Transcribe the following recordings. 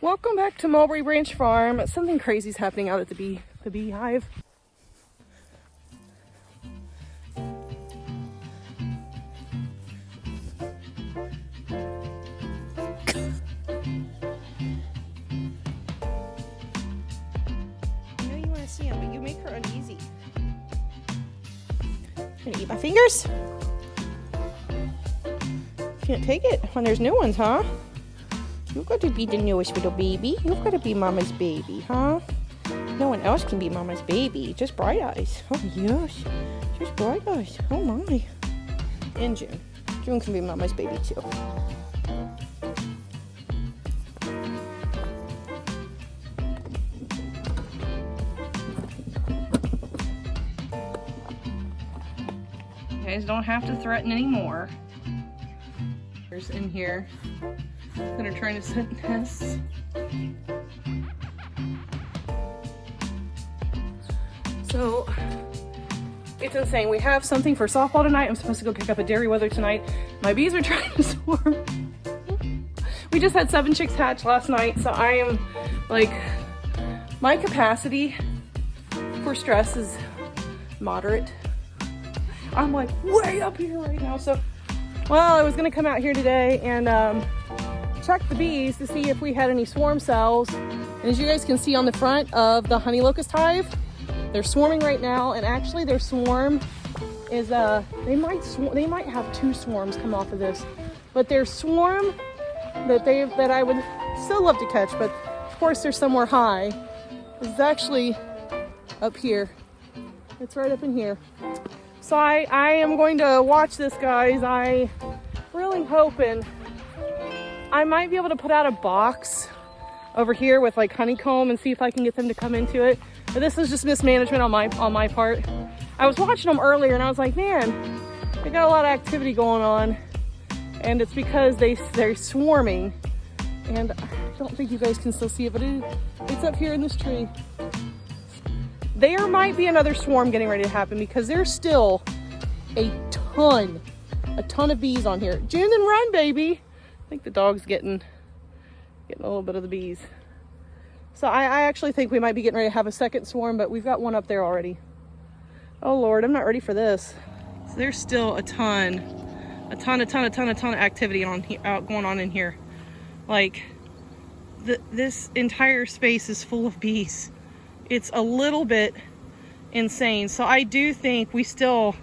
Welcome back to Mulberry Branch Farm. Something crazy is happening out at the beehive. I know you want to see him, but you make her uneasy. Gonna eat my fingers? Can't take it when there's new ones, huh? You've got to be the newest little baby. You've got to be Mama's baby, huh? No one else can be Mama's baby. Just Bright Eyes. Oh, yes. Just Bright Eyes. Oh, my. And June. June can be Mama's baby, too. You guys don't have to threaten anymore. There's in here that are trying to set nests. So it's insane. We have something for softball tonight. I'm supposed to go pick up a dairy weather tonight. My bees are trying to swarm. We just had 7 chicks hatch last night, so I am like, my capacity for stress is moderate. I'm like way up here right now. So, well, I was gonna come out here today and check the bees to see if we had any swarm cells. And as you guys can see on the front of the honey locust hive, they're swarming right now, and actually their swarm is they might have 2 swarms come off of this, but their swarm that I would still love to catch, but of course they're somewhere high, is actually up here. It's right up in here. So I am going to watch this, guys. I really hoping I might be able to put out a box over here with like honeycomb and see if I can get them to come into it. But this is just mismanagement on my part. I was watching them earlier and I was like, man, they got a lot of activity going on, and it's because they're swarming. And I don't think you guys can still see it, but it's up here in this tree. There might be another swarm getting ready to happen because there's still a ton of bees on here. June, and run, baby. I think the dog's getting a little bit of the bees. So I actually think we might be getting ready to have a second swarm, but we've got one up there already. Oh Lord, I'm not ready for this. So there's still a ton of activity going on in here. Like this entire space is full of bees. It's a little bit insane. So I do think we still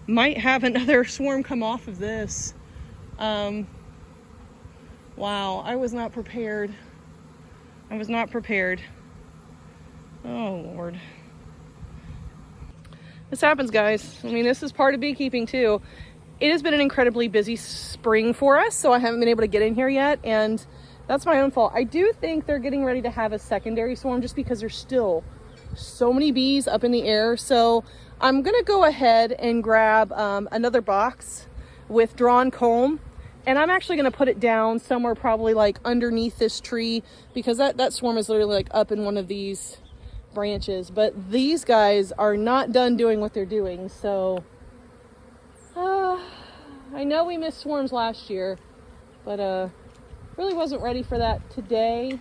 might have another swarm come off of this. Wow, I was not prepared. I was not prepared. Oh Lord. This happens, guys. I mean, this is part of beekeeping too. It has been an incredibly busy spring for us, so I haven't been able to get in here yet, and that's my own fault. I do think they're getting ready to have a secondary swarm just because there's still so many bees up in the air. So I'm gonna go ahead and grab another box with drawn comb, and I'm actually gonna put it down somewhere probably like underneath this tree, because that swarm is literally like up in one of these branches. But these guys are not done doing what they're doing. So I know we missed swarms last year, but really wasn't ready for that today.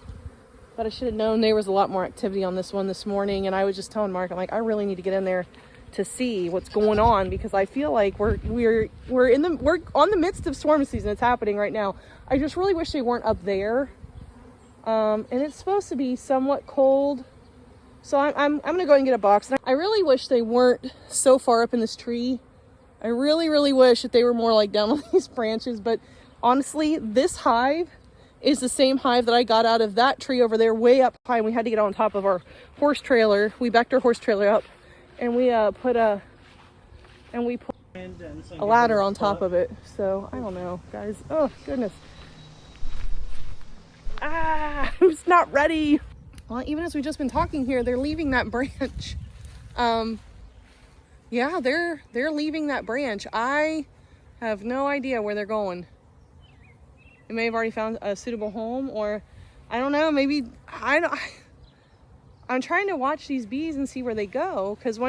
But I should have known there was a lot more activity on this one this morning. And I was just telling Mark, I'm like, I really need to get in there to see what's going on, because I feel like we're on the midst of swarm season. It's happening right now. I just really wish they weren't up there. And it's supposed to be somewhat cold. So I'm gonna go and get a box. I really wish they weren't so far up in this tree. I really, really wish that they were more like down on these branches. But honestly, this hive is the same hive that I got out of that tree over there way up high, and we had to get on top of our horse trailer. We backed our horse trailer up, and we put a ladder on top of it. So I don't know, guys. Oh goodness. I'm just not ready. Well, even as we've just been talking here, they're leaving that branch. Yeah, they're leaving that branch. I have no idea where they're going. They may have already found a suitable home, or I don't know, maybe, I'm trying to watch these bees and see where they go, because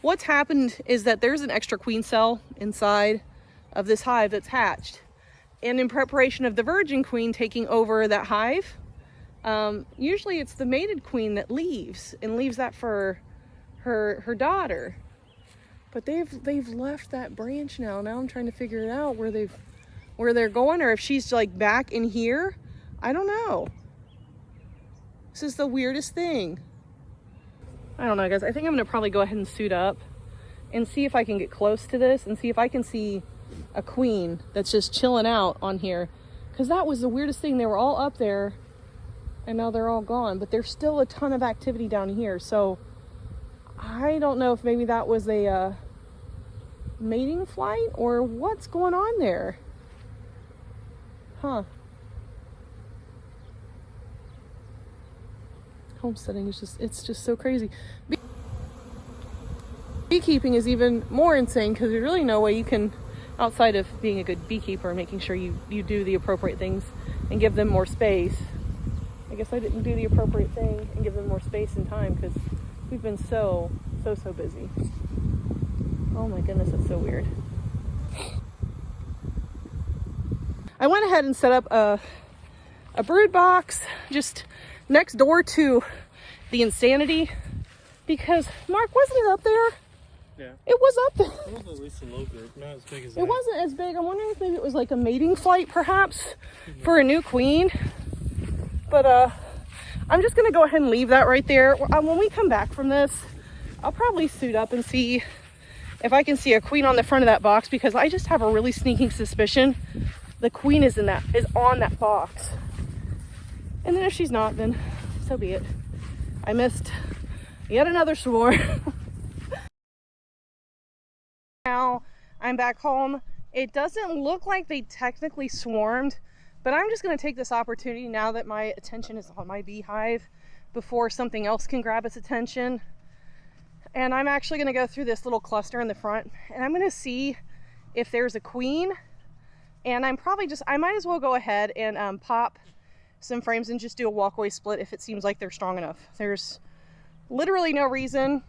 what's happened is that there's an extra queen cell inside of this hive that's hatched. And in preparation of the virgin queen taking over that hive, Usually it's the mated queen that leaves and leaves that for her daughter. But they've left that branch now. Now I'm trying to figure it out where they're going, or if she's like back in here. I don't know. This is the weirdest thing. I don't know, guys. I think I'm gonna probably go ahead and suit up and see if I can get close to this and see if I can see a queen that's just chilling out on here. Because that was the weirdest thing. They were all up there and now they're all gone, but there's still a ton of activity down here. So I don't know if maybe that was a mating flight or what's going on there. Huh. Homesteading is it's just so crazy. Beekeeping is even more insane because there's really no way you can, outside of being a good beekeeper and making sure you do the appropriate things and give them more space. I guess I didn't do the appropriate thing and give them more space and time because we've been so busy. Oh my goodness, that's so weird. I went ahead and set up a brood box just next door to the Insanity because, Mark, wasn't it up there? Yeah. It was up there. It was at least a low group, not as big as that. It wasn't as big. I'm wondering if maybe it was like a mating flight perhaps for a new queen. But I'm just gonna go ahead and leave that right there. When we come back from this, I'll probably suit up and see if I can see a queen on the front of that box because I just have a really sneaking suspicion the queen is on that box. And then if she's not, then so be it. I missed yet another swarm. Now I'm back home. It doesn't look like they technically swarmed, but I'm just going to take this opportunity now that my attention is on my beehive before something else can grab its attention. And I'm actually going to go through this little cluster in the front and I'm going to see if there's a queen. And I might as well go ahead and pop some frames and just do a walkaway split if it seems like they're strong enough. There's literally no reason.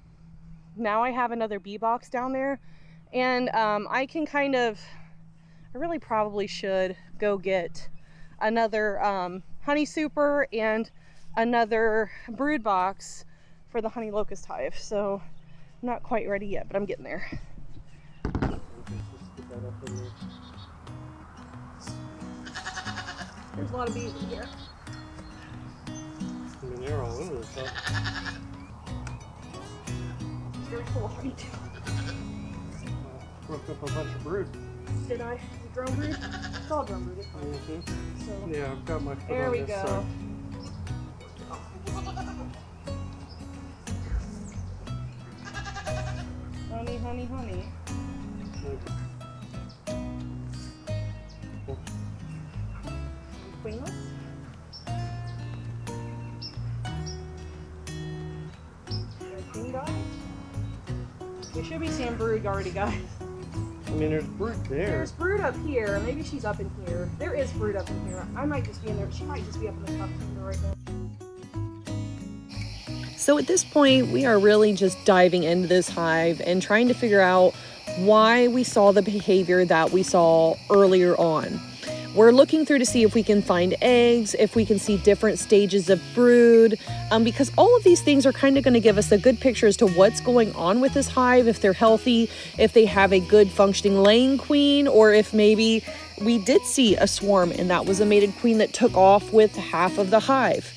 Now I have another bee box down there and I can I really probably should go get another honey super and another brood box for the honey locust hive. So I'm not quite ready yet, but I'm getting there. There's a lot of bees in here. I mean, they're all over the top. It's very full of honey too. Broke up a bunch of brood. Did I? Drone brood? It's all drone brood. It's fine. Mm-hmm. So, yeah, I've got my foot there on we this go. side. Honey, honey, honey. Queenless? Queen guys? We should be seeing brood already, guys. I mean, there's brood there. There's brood up here. Maybe she's up in here. There is brood up in here. I might just be in there. She might just be up in the top timber right now. So at this point, we are really just diving into this hive and trying to figure out why we saw the behavior that we saw earlier on. We're looking through to see if we can find eggs, if we can see different stages of brood, because all of these things are kind of going to give us a good picture as to what's going on with this hive, if they're healthy, if they have a good functioning laying queen, or if maybe we did see a swarm and that was a mated queen that took off with half of the hive.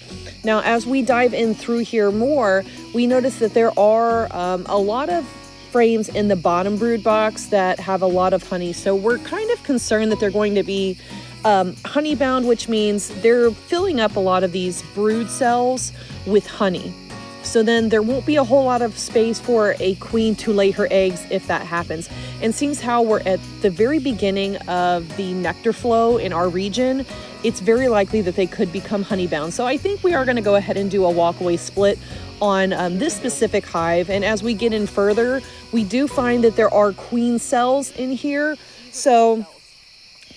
Now, as we dive in through here more, we notice that there are a lot of frames in the bottom brood box that have a lot of honey. So we're kind of concerned that they're going to be honey bound, which means they're filling up a lot of these brood cells with honey. So then there won't be a whole lot of space for a queen to lay her eggs if that happens. And seeing how we're at the very beginning of the nectar flow in our region, it's very likely that they could become honey bound. So I think we are going to go ahead and do a walkaway split on this specific hive. And as we get in further, we do find that there are queen cells in here. So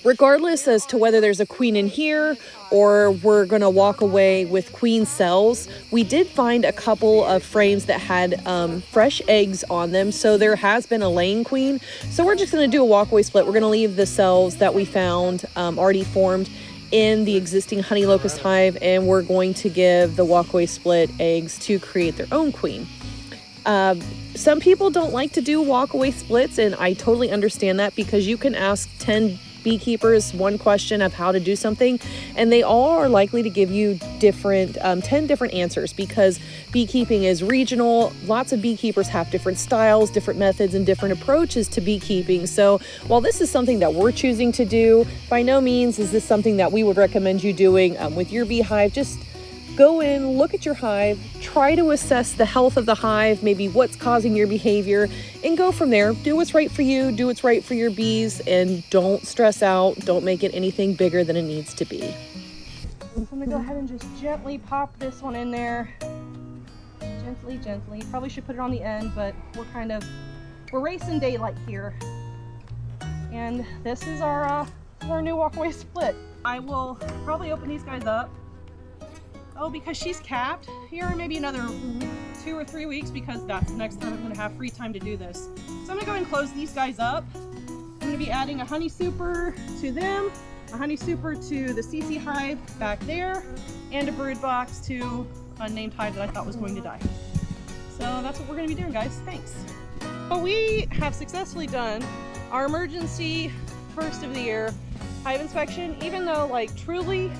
regardless as to whether there's a queen in here or we're going to walk away with queen cells, we did find a couple of frames that had fresh eggs on them. So there has been a laying queen. So we're just going to do a walkaway split. We're going to leave the cells that we found already formed in the existing honey locust hive, and we're going to give the walkaway split eggs to create their own queen. Some people don't like to do walkaway splits, and I totally understand that, because you can ask 10 beekeepers one question of how to do something, and they all are likely to give you different 10 different answers, because beekeeping is regional. Lots of beekeepers have different styles, different methods, and different approaches to beekeeping. So while this is something that we're choosing to do, by no means is this something that we would recommend you doing with your beehive. Just go in, look at your hive, try to assess the health of the hive, maybe what's causing your behavior, and go from there. Do what's right for you, do what's right for your bees, and don't stress out. Don't make it anything bigger than it needs to be. I'm gonna go ahead and just gently pop this one in there. Gently, gently. Probably should put it on the end, but we're racing daylight here. And this is our new walkaway split. I will probably open these guys up. Oh, because she's capped here in maybe another 2 or 3 weeks, because that's the next time I'm going to have free time to do this. So I'm going to go ahead and close these guys up. I'm going to be adding a honey super to them, a honey super to the CC hive back there, and a brood box to a unnamed hive that I thought was going to die. So that's what we're going to be doing, guys. Thanks. So we have successfully done our emergency first of the year hive inspection, even though, like, truly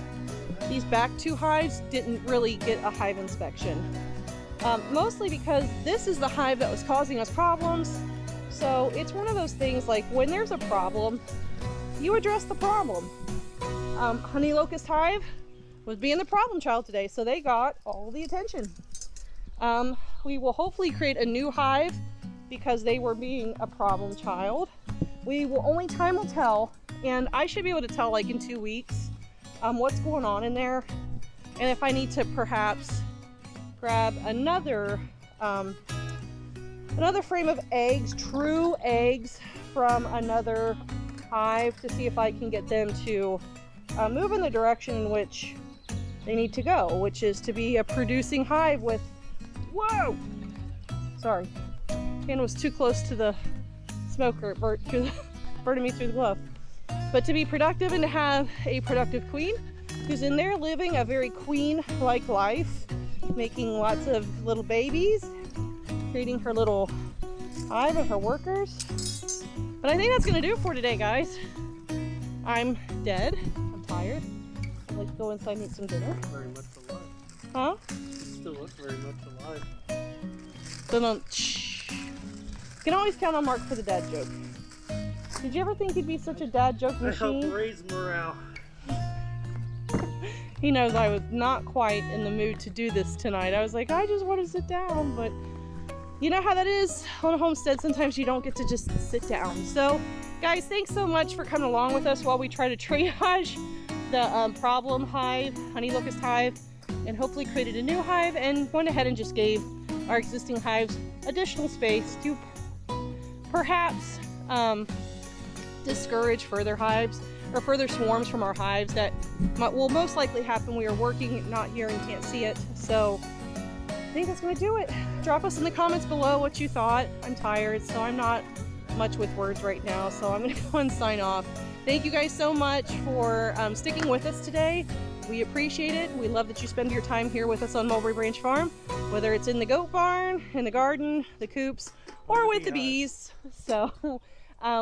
these back 2 hives didn't really get a hive inspection. Mostly because this is the hive that was causing us problems. So it's one of those things, like, when there's a problem, you address the problem. Honey locust hive was being the problem child today, so they got all the attention. We will hopefully create a new hive because they were being a problem child. Only time will tell, and I should be able to tell, like, in 2 weeks what's going on in there, and if I need to perhaps grab another frame of eggs, true eggs, from another hive to see if I can get them to move in the direction in which they need to go, which is to be a producing hive with, whoa, sorry, hand was too close to the smoker, burning me through the glove. But to be productive and to have a productive queen who's in there living a very queen-like life, making lots of little babies, creating her little hive of her workers. But I think that's going to do it for today, guys. I'm dead. I'm tired. I'd like to go inside and eat some dinner. Very much alive. Huh? Still look very much alive. So don't shh. You can always count on Mark for the dad joke. Did you ever think he'd be such a dad joke machine? Help raise morale. He knows I was not quite in the mood to do this tonight. I was like, I just want to sit down, but you know how that is on a homestead. Sometimes you don't get to just sit down. So, guys, thanks so much for coming along with us while we try to triage the problem hive, honey locust hive, and hopefully created a new hive, and went ahead and just gave our existing hives additional space to perhaps discourage further hives or further swarms from our hives that will most likely happen. We are working, not here, and can't see it. So I think that's going to do it. Drop us in the comments below what you thought. I'm tired, so I'm not much with words right now, so I'm going to go and sign off. Thank you guys so much for sticking with us today. We appreciate it. We love that you spend your time here with us on Mulberry Branch Farm, whether it's in the goat barn, in the garden, the coops, or with the bees. So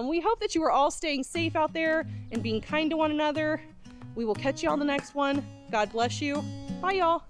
we hope that you are all staying safe out there and being kind to one another. We will catch you on the next one. God bless you. Bye, y'all.